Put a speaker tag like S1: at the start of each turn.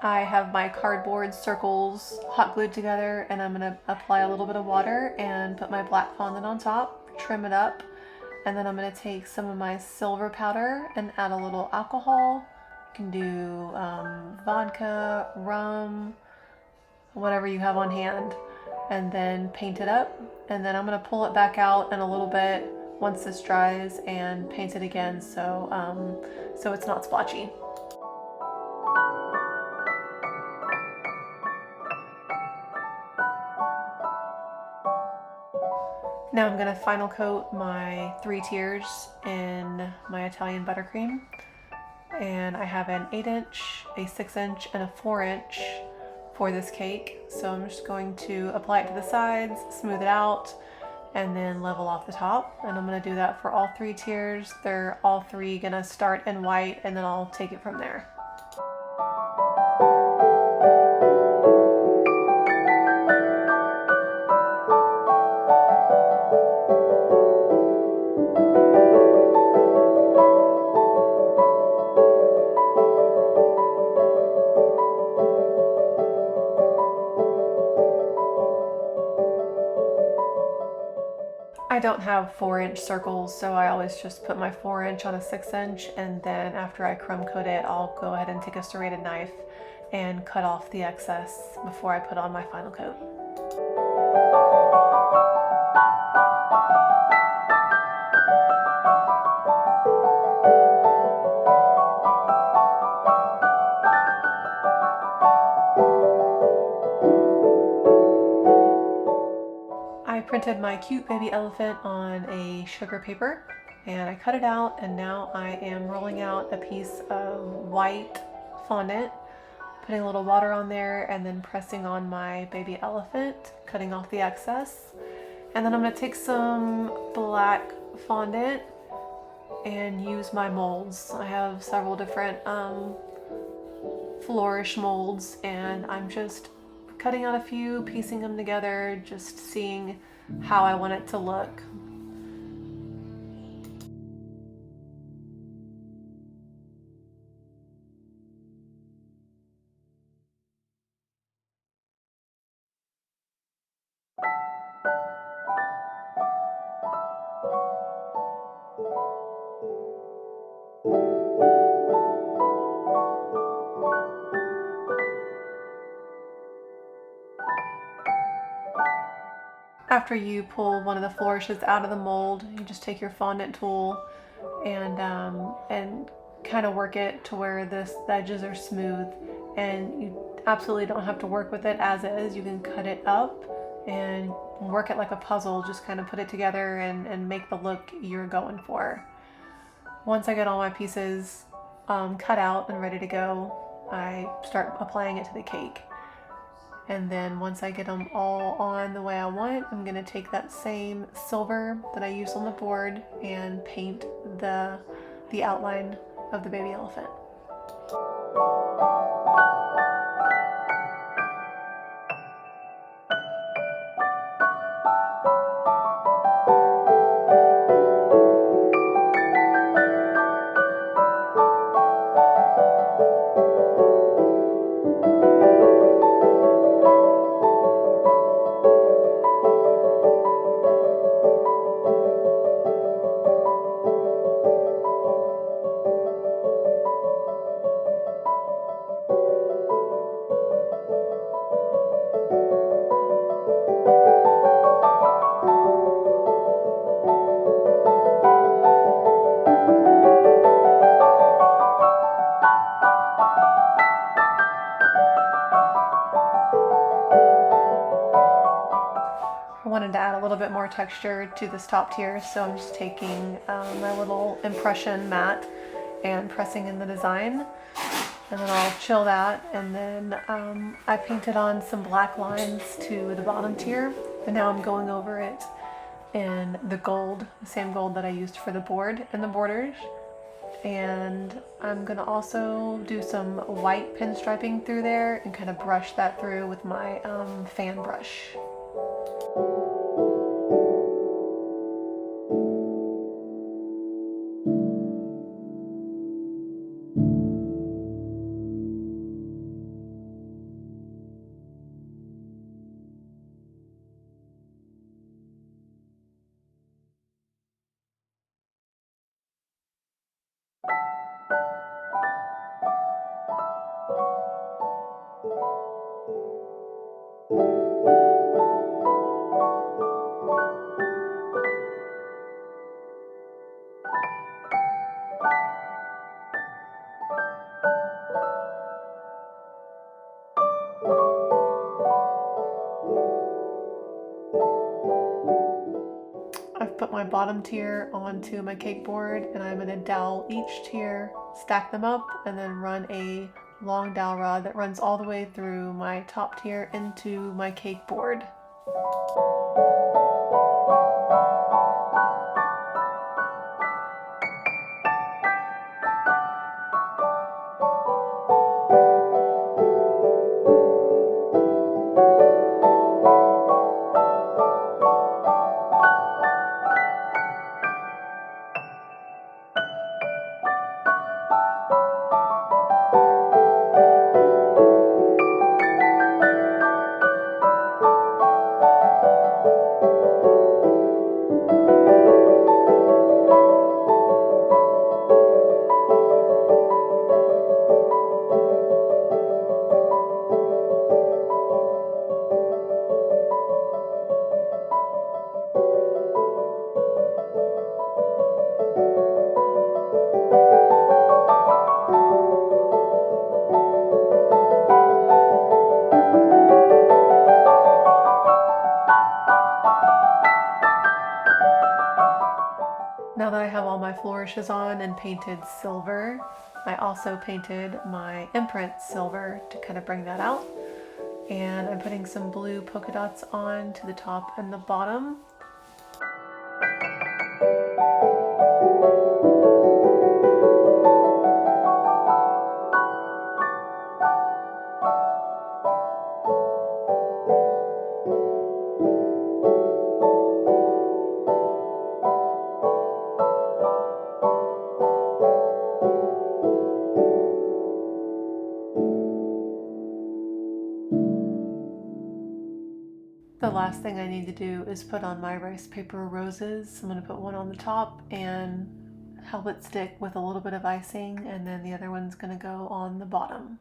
S1: I have my cardboard circles hot glued together, and I'm gonna apply a little bit of water and put my black fondant on top, trim it up, and then I'm gonna take some of my silver powder and add a little alcohol. You can do vodka, rum, whatever you have on hand, and then paint it up. And then I'm gonna pull it back out in a little bit once this dries and paint it again so it's not splotchy. Now I'm gonna final coat my 3 tiers in my Italian buttercream. And I have an 8-inch, a 6-inch, and a 4-inch for this cake. So I'm just going to apply it to the sides, smooth it out, and then level off the top. And I'm gonna do that for all 3 tiers. They're all 3 gonna start in white, and then I'll take it from there. I don't have 4-inch circles, so I always just put my 4-inch on a 6-inch, and then after I crumb coat it, I'll go ahead and take a serrated knife and cut off the excess before I put on my final coat. I printed my cute baby elephant on a sugar paper, and I cut it out, and now I am rolling out a piece of white fondant, putting a little water on there, and then pressing on my baby elephant, cutting off the excess. And then I'm gonna take some black fondant and use my molds. I have several different flourish molds, and I'm just cutting out a few, piecing them together, just seeing how I want it to look. After you pull one of the flourishes out of the mold, you just take your fondant tool and kind of work it to where the edges are smooth. And you absolutely don't have to work with it as is. You can cut it up and work it like a puzzle. Just kind of put it together and make the look you're going for. Once I get all my pieces cut out and ready to go, I start applying it to the cake. And then once I get them all on the way I want, I'm gonna take that same silver that I used on the board and paint the outline of the baby elephant. I wanted to add a little bit more texture to this top tier, so I'm just taking my little impression mat and pressing in the design, and then I'll chill that, and then I painted on some black lines to the bottom tier, and now I'm going over it in the gold, the same gold that I used for the board and the borders. And I'm gonna also do some white pinstriping through there and kind of brush that through with my fan brush. my bottom tier onto my cake board, and I'm going to dowel each tier, stack them up, and then run a long dowel rod that runs all the way through my top tier into my cake board. Now that I have all my flourishes on and painted silver, I also painted my imprint silver to kind of bring that out. And I'm putting some blue polka dots on to the top and the bottom. The last thing I need to do is put on my rice paper roses. I'm going to put one on the top and help it stick with a little bit of icing, and then the other one's going to go on the bottom.